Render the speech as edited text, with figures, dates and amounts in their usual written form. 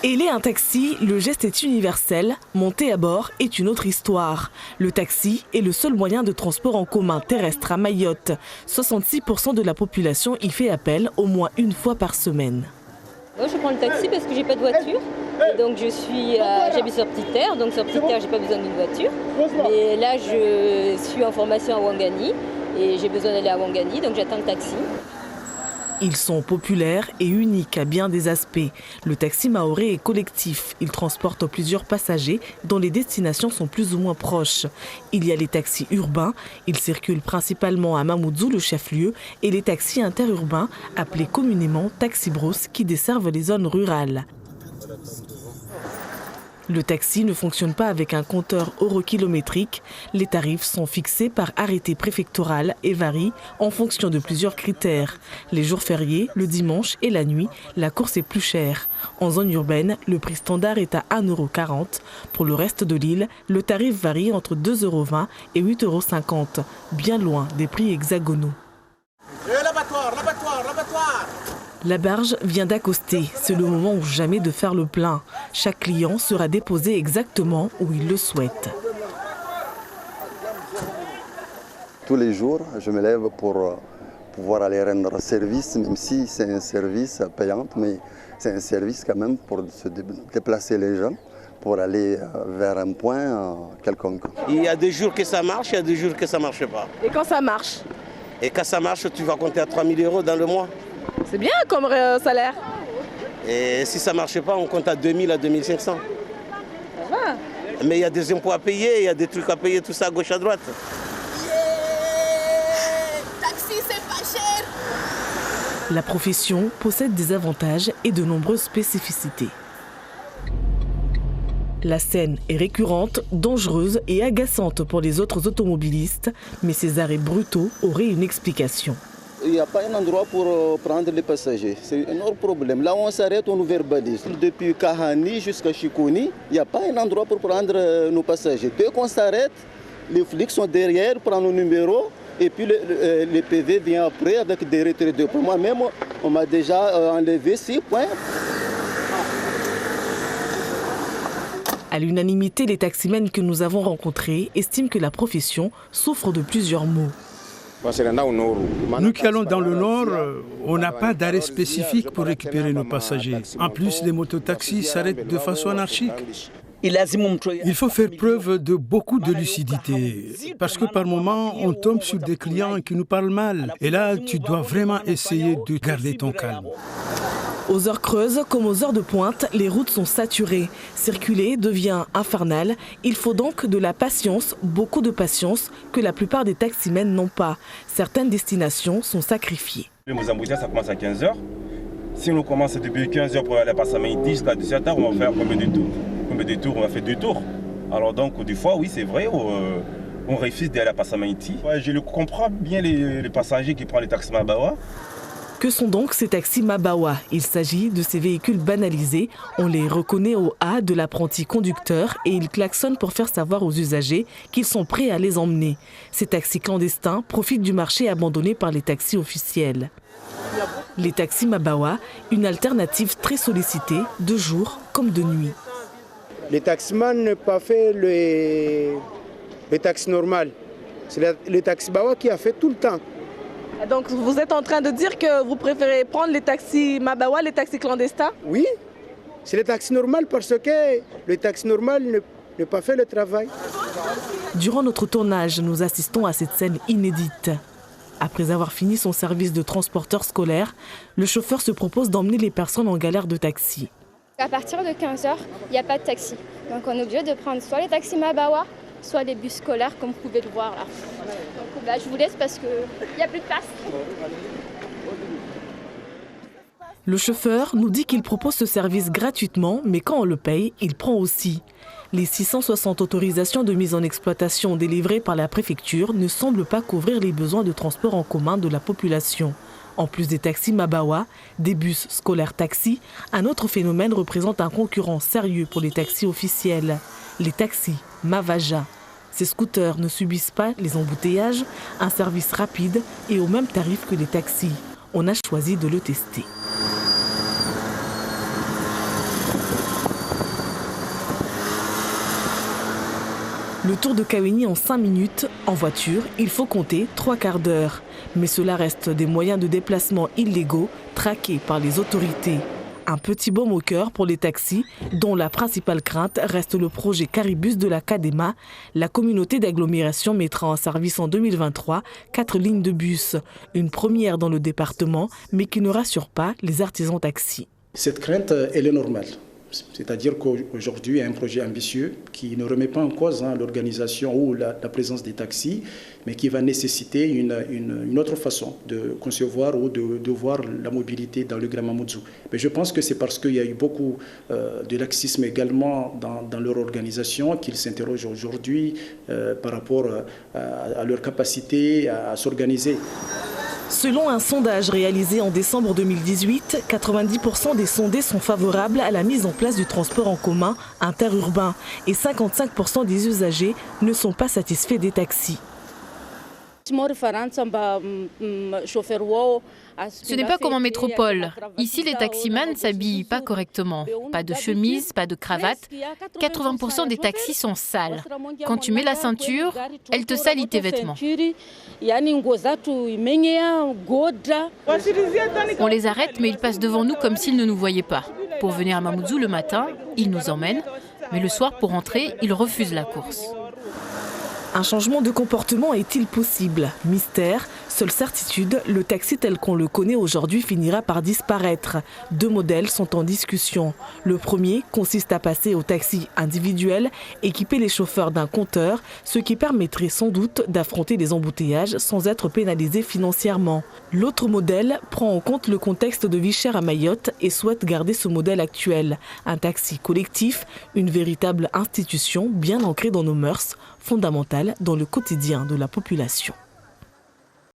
Héler un taxi, le geste est universel. Monter à bord est une autre histoire. Le taxi est le seul moyen de transport en commun terrestre à Mayotte. 66% de la population y fait appel au moins une fois par semaine. Moi, je prends le taxi parce que j'ai pas de voiture. Et donc j'habite sur Petite Terre, donc sur Petite Terre, j'ai pas besoin d'une voiture. Mais là, je suis en formation à Ouangani et j'ai besoin d'aller à Ouangani, donc j'attends le taxi. Ils sont populaires et uniques à bien des aspects. Le taxi mahorais est collectif. Il transporte plusieurs passagers dont les destinations sont plus ou moins proches. Il y a les taxis urbains. Ils circulent principalement à Mamoudzou, le chef-lieu, et les taxis interurbains, appelés communément taxi-brousse, qui desservent les zones rurales. Le taxi ne fonctionne pas avec un compteur eurokilométrique. Les tarifs sont fixés par arrêté préfectoral et varient en fonction de plusieurs critères. Les jours fériés, le dimanche et la nuit, la course est plus chère. En zone urbaine, le prix standard est à 1,40 €. Pour le reste de l'île, le tarif varie entre 2,20 € et 8,50 €, bien loin des prix hexagonaux. L'abattoir. La barge vient d'accoster. C'est le moment ou jamais de faire le plein. Chaque client sera déposé exactement où il le souhaite. Tous les jours, je me lève pour pouvoir aller rendre service, même si c'est un service payant, mais c'est un service quand même pour se déplacer les gens, pour aller vers un point quelconque. Il y a des jours que ça marche, il y a des jours que ça ne marche pas. Et quand ça marche? Et quand ça marche, tu vas compter à 3 000 € dans le mois. C'est bien comme salaire. Et si ça ne marche pas, on compte à 2 000 à 2 500. Ça va. Mais il y a des impôts à payer, il y a des trucs à payer, tout ça à gauche à droite. Taxi, c'est pas cher. La profession possède des avantages et de nombreuses spécificités. La scène est récurrente, dangereuse et agaçante pour les autres automobilistes, mais ces arrêts brutaux auraient une explication. Il n'y a pas un endroit pour prendre les passagers. C'est un autre problème. Là où on s'arrête, on nous verbalise. Depuis Kahani jusqu'à Chikouni, il n'y a pas un endroit pour prendre nos passagers. Dès qu'on s'arrête, les flics sont derrière, prennent nos numéros, et puis le PV vient après avec des retraits de points. Moi-même, on m'a déjà enlevé 6 points. À l'unanimité, les taximens que nous avons rencontrés estiment que la profession souffre de plusieurs maux. Nous qui allons dans le nord, on n'a pas d'arrêt spécifique pour récupérer nos passagers. En plus, les mototaxis s'arrêtent de façon anarchique. Il faut faire preuve de beaucoup de lucidité, parce que par moments, on tombe sur des clients qui nous parlent mal. Et là, tu dois vraiment essayer de garder ton calme. Aux heures creuses comme aux heures de pointe, les routes sont saturées. Circuler devient infernal. Il faut donc de la patience, beaucoup de patience, que la plupart des taximens n'ont pas. Certaines destinations sont sacrifiées. Les embouteillages, ça commence à 15 h. Si on commence depuis 15 h pour aller à Passamenti jusqu'à 17 h, on va faire combien de tours? On va faire 2 tours. Alors donc, des fois, oui, c'est vrai, on refuse d'aller à Passamenti. Ouais, je comprends bien les passagers qui prennent les taxis Mabawa. Que sont donc ces taxis Mabawa? Il s'agit de ces véhicules banalisés. On les reconnaît au A de l'apprenti conducteur et ils klaxonnent pour faire savoir aux usagers qu'ils sont prêts à les emmener. Ces taxis clandestins profitent du marché abandonné par les taxis officiels. Les taxis Mabawa, une alternative très sollicitée, de jour comme de nuit. Les taximans n'ont pas fait le taxi normal. C'est le taxi Mabawa qui a fait tout le temps. Donc vous êtes en train de dire que vous préférez prendre les taxis Mabawa, les taxis clandestins? Oui, c'est le taxi normal parce que le taxi normal n'a pas fait le travail. Durant notre tournage, nous assistons à cette scène inédite. Après avoir fini son service de transporteur scolaire, le chauffeur se propose d'emmener les personnes en galère de taxi. À partir de 15 h, il n'y a pas de taxi. Donc on est obligé de prendre soit les taxis Mabawa, soit les bus scolaires comme vous pouvez le voir là. Donc là, je vous laisse parce qu'il n'y a plus de place. Le chauffeur nous dit qu'il propose ce service gratuitement, mais quand on le paye, il prend aussi. Les 660 autorisations de mise en exploitation délivrées par la préfecture ne semblent pas couvrir les besoins de transport en commun de la population. En plus des taxis Mabawa, des bus scolaires taxis, un autre phénomène représente un concurrent sérieux pour les taxis officiels, les taxis Mavaja. Ces scooters ne subissent pas les embouteillages, un service rapide et au même tarif que les taxis. On a choisi de le tester. Le tour de Kawéni en 5 minutes. En voiture, il faut compter 3 quarts d'heure. Mais cela reste des moyens de déplacement illégaux traqués par les autorités. Un petit baume au cœur pour les taxis, dont la principale crainte reste le projet Caribus de la CADEMA. La communauté d'agglomération mettra en service en 2023 4 lignes de bus. Une première dans le département, mais qui ne rassure pas les artisans taxis. Cette crainte, elle est normale. C'est-à-dire qu'aujourd'hui, il y a un projet ambitieux qui ne remet pas en cause l'organisation ou la présence des taxis, mais qui va nécessiter une autre façon de concevoir ou de voir la mobilité dans le Grand Mamoudzou. Mais je pense que c'est parce qu'il y a eu beaucoup de laxisme également dans leur organisation qu'ils s'interrogent aujourd'hui par rapport à leur capacité à s'organiser. Selon un sondage réalisé en décembre 2018, 90% des sondés sont favorables à la mise en place du transport en commun interurbain et 55% des usagers ne sont pas satisfaits des taxis. Ce n'est pas comme en métropole. Ici, les taximans ne s'habillent pas correctement. Pas de chemise, pas de cravate. 80% des taxis sont sales. Quand tu mets la ceinture, elle te salit tes vêtements. On les arrête, mais ils passent devant nous comme s'ils ne nous voyaient pas. Pour venir à Mamoudzou le matin, ils nous emmènent. Mais le soir, pour rentrer, ils refusent la course. Un changement de comportement est-il possible? Mystère. Seule certitude, le taxi tel qu'on le connaît aujourd'hui finira par disparaître. 2 modèles sont en discussion. Le premier consiste à passer au taxi individuel, équiper les chauffeurs d'un compteur, ce qui permettrait sans doute d'affronter les embouteillages sans être pénalisé financièrement. L'autre modèle prend en compte le contexte de vie chère à Mayotte et souhaite garder ce modèle actuel. Un taxi collectif, une véritable institution bien ancrée dans nos mœurs, fondamentale dans le quotidien de la population.